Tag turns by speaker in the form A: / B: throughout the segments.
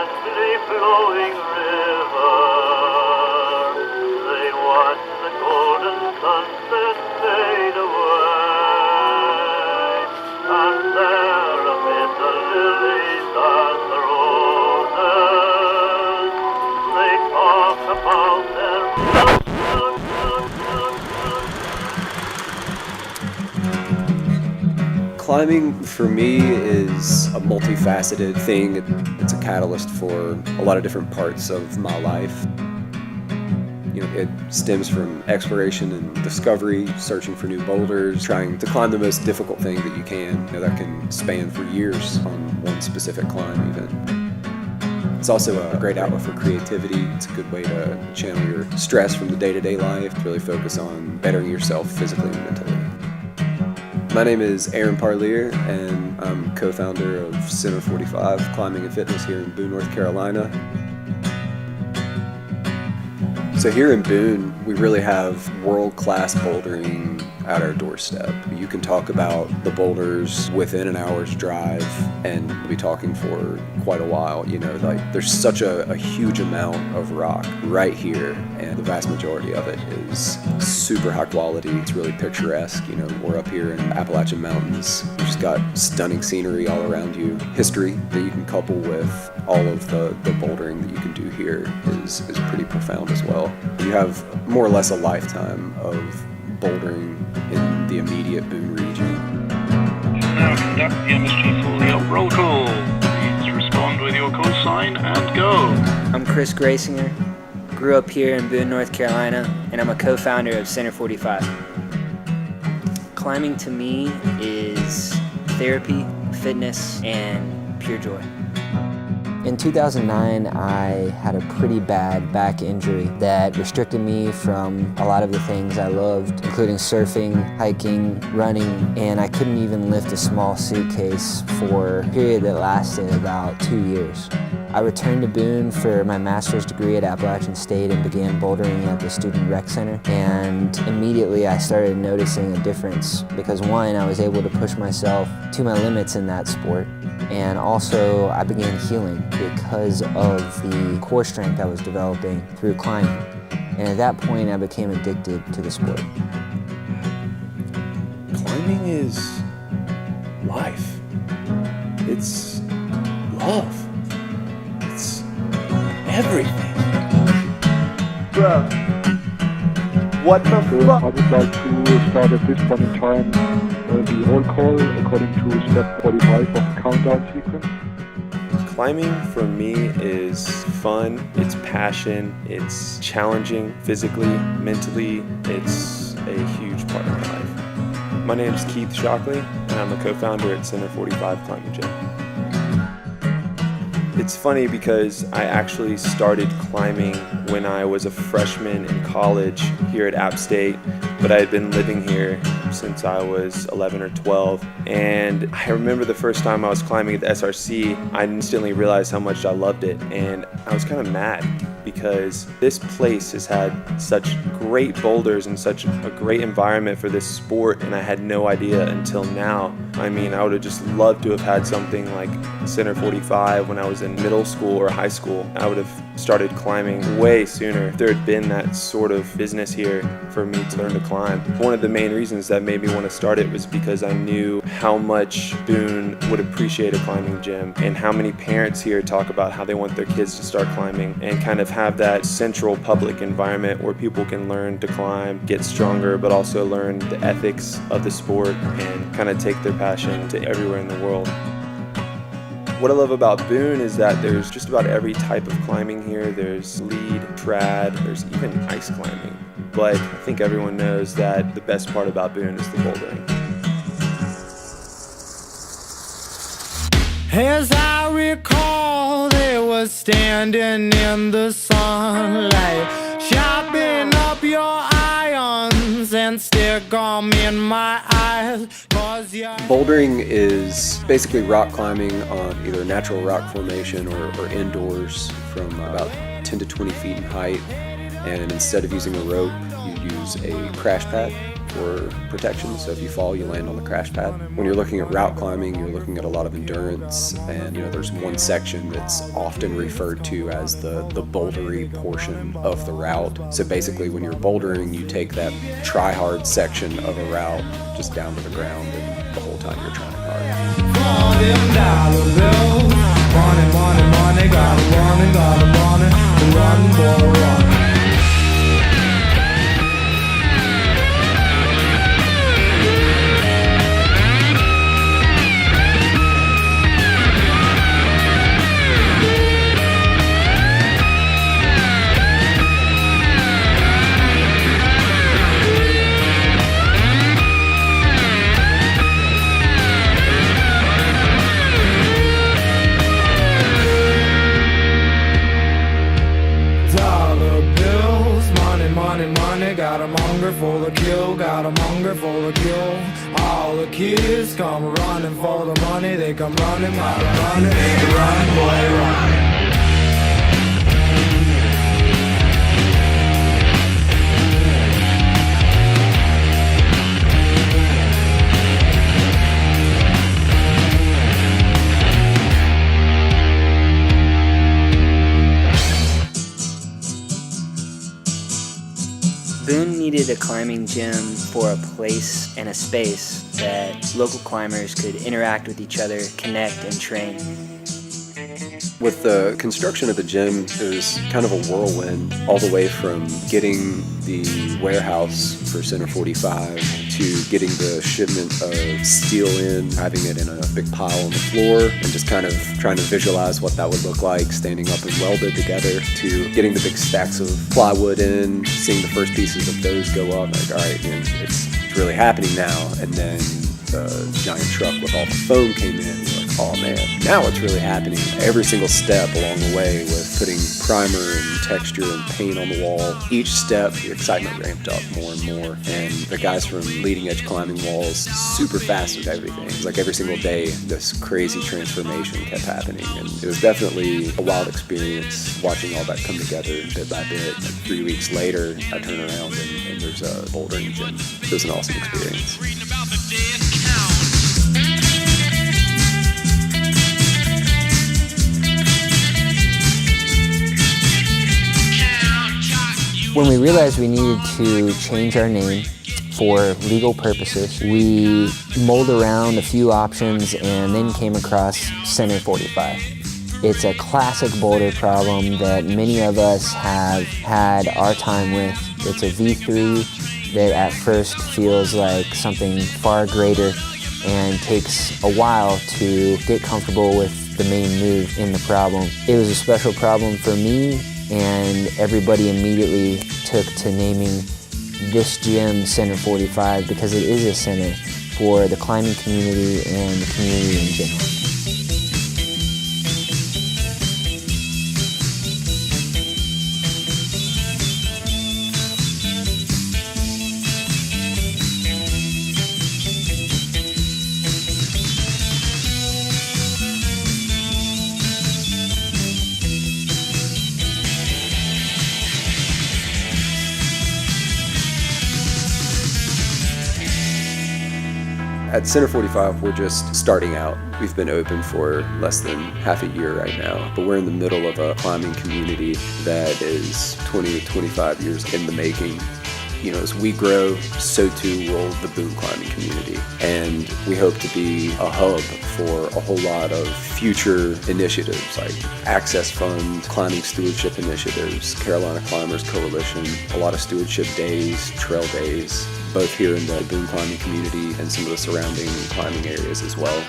A: gently flowing river. They watch the golden sunset fade away, and there amid the lilies and the roses, they talk about their
B: Climbing for me is a multifaceted thing. It's a catalyst for a lot of different parts of my life. It stems from exploration and discovery, searching for new boulders, trying to climb the most difficult thing that you can. That can span for years on one specific climb even. It's also a great outlet for creativity. It's a good way to channel your stress from the day-to-day life, to really focus on bettering yourself physically and mentally. My name is Aaron Parlier, and I'm co-founder of Center45 Climbing and Fitness here in Boone, North Carolina. So here in Boone, we really have world-class bouldering at our doorstep. You can talk about the boulders within an hour's drive, and we'll be talking for quite a while. There's such a huge amount of rock right here, and the vast majority of it is super high quality. It's really picturesque. We're up here in Appalachian Mountains. You've just got stunning scenery all around you. History that you can couple with all of the bouldering that you can do here is pretty profound as well. You have more or less a lifetime of bouldering in the immediate Boone region.
C: Now conduct the MSG fully up roll call. Please respond with your call sign and go.
D: I'm Chris Graysinger, grew up here in Boone, North Carolina, and I'm a co-founder of Center45. Climbing to me is therapy, fitness, and pure joy. In 2009, I had a pretty bad back injury that restricted me from a lot of the things I loved, including surfing, hiking, running, and I couldn't even lift a small suitcase for a period that lasted about 2 years. I returned to Boone for my master's degree at Appalachian State and began bouldering at the Student Rec Center, and immediately I started noticing a difference because one, I was able to push myself to my limits in that sport, and also I began healing because of the core strength I was developing through climbing. And at that point, I became addicted to the sport.
B: Climbing is life. It's love. It's everything.
E: Bruh. What the fuck?
F: I would like to start at this point in time the roll call according to step 45 of the countdown sequence.
G: Climbing for me is fun, it's passion, it's challenging physically, mentally. It's a huge part of my life. My name is Keith Shockley, and I'm a co-founder at Center45 Climbing Gym. It's funny because I actually started climbing when I was a freshman in college here at App State, but I had been living here since I was 11 or 12. And I remember the first time I was climbing at the SRC, I instantly realized how much I loved it. And I was kind of mad because this place has had such great boulders and such a great environment for this sport, and I had no idea until now. I mean, I would have just loved to have had something like Center45 when I was in middle school or high school. I would have started climbing way sooner if there had been that sort of business here for me to learn to climb. One of the main reasons that made me want to start it was because I knew how much Boone would appreciate a climbing gym, and how many parents here talk about how they want their kids to start climbing and kind of have that central public environment where people can learn to climb, get stronger, but also learn the ethics of the sport and kind of take their passion to everywhere in the world. What I love about Boone is that there's just about every type of climbing here. There's lead, trad, there's even ice climbing. But I think everyone knows that the best part about Boone is the bouldering.
H: As I recall, they were standing in the sunlight, sharpen up your irons and stick 'em in my eyes.
B: Bouldering is basically rock climbing on either natural rock formation or indoors from about 10 to 20 feet in height. And instead of using a rope, you use a crash pad. for protection. So if you fall, you land on the crash pad. When you're looking at route climbing, you're looking at a lot of endurance, and there's one section that's often referred to as the bouldery portion of the route. So basically when you're bouldering, you take that try-hard section of a route just down to the ground, and the whole time you're trying hard.
H: Money, gotta run, boy, run. Got 'em hunger for the kill, got 'em hunger for the kill. All the kids come running for the money, they come running, run, boy, run.
D: Boone needed a climbing gym for a place and a space that local climbers could interact with each other, connect, and train.
B: With the construction of the gym, it was kind of a whirlwind, all the way from getting the warehouse for Center45 to getting the shipment of steel in, having it in a big pile on the floor, and just kind of trying to visualize what that would look like, standing up and welded together, to getting the big stacks of plywood in, seeing the first pieces of those go up, like, all right, it's really happening now. And then the giant truck with all the foam came in, and you're like, oh man, now it's really happening. Every single step along the way with putting primer and texture and paint on the wall, each step the excitement ramped up more and more, and the guys from Leading Edge Climbing Walls super fast with everything. It was like every single day this crazy transformation kept happening, and it was definitely a wild experience watching all that come together bit by bit. Like 3 weeks later, I turn around and there's a bouldering gym. It was an awesome experience.
D: When we realized we needed to change our name for legal purposes, we mulled around a few options and then came across Center45. It's a classic boulder problem that many of us have had our time with. It's a V3 that at first feels like something far greater and takes a while to get comfortable with the main move in the problem. It was a special problem for me, and everybody immediately took to naming this gym Center45 because it is a center for the climbing community and the community in general.
B: At Center45, we're just starting out. We've been open for less than half a year right now, but we're in the middle of a climbing community that is 20 to 25 years in the making. As we grow, so too will the Boone climbing community. And we hope to be a hub for a whole lot of future initiatives like Access Fund, climbing stewardship initiatives, Carolina Climbers Coalition, a lot of stewardship days, trail days, both here in the Boone climbing community and some of the surrounding climbing areas as well.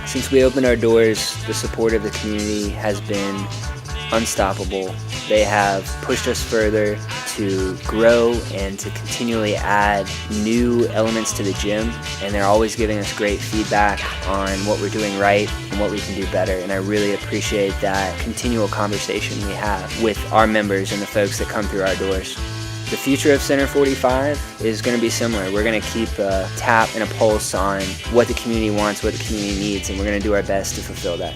D: Since we opened our doors, the support of the community has been unstoppable. They have pushed us further to grow and to continually add new elements to the gym, and they're always giving us great feedback on what we're doing right and what we can do better, and I really appreciate that continual conversation we have with our members and the folks that come through our doors. The future of Center45 is going to be similar. We're going to keep a tap and a pulse on what the community wants, what the community needs, and we're going to do our best to fulfill that.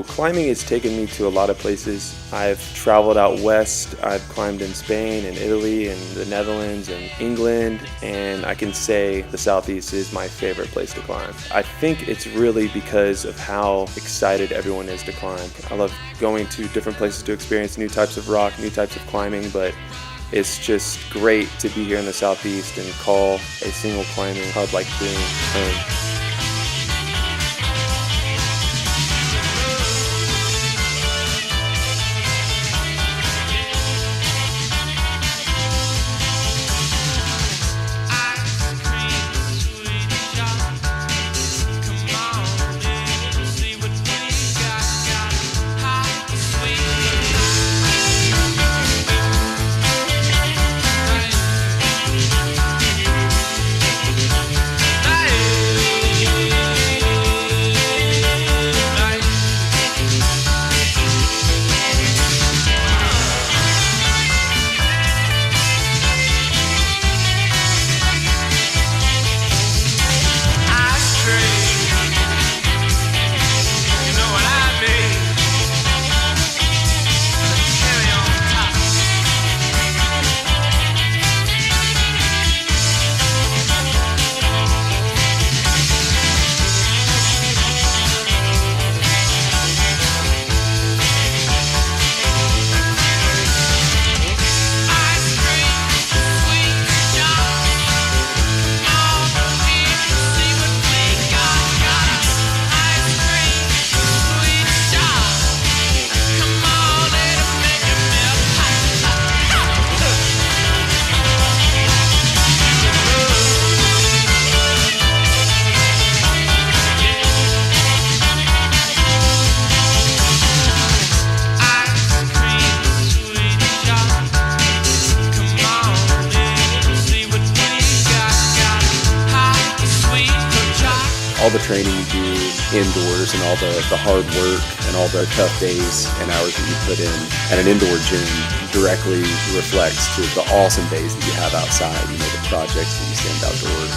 G: Climbing has taken me to a lot of places. I've traveled out west. I've climbed in Spain and Italy and the Netherlands and England, and I can say the Southeast is my favorite place to climb. I think it's really because of how excited everyone is to climb. I love going to different places to experience new types of rock, new types of climbing, but it's just great to be here in the Southeast and call a single climbing hub like Boone home.
B: All the training you do indoors and all the hard work and all the tough days and hours that you put in at an indoor gym directly reflects to the awesome days that you have outside, the projects that you stand outdoors.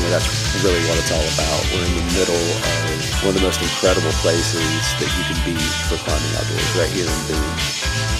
B: That's really what it's all about. We're in the middle of one of the most incredible places that you can be for climbing outdoors, right here in Boone.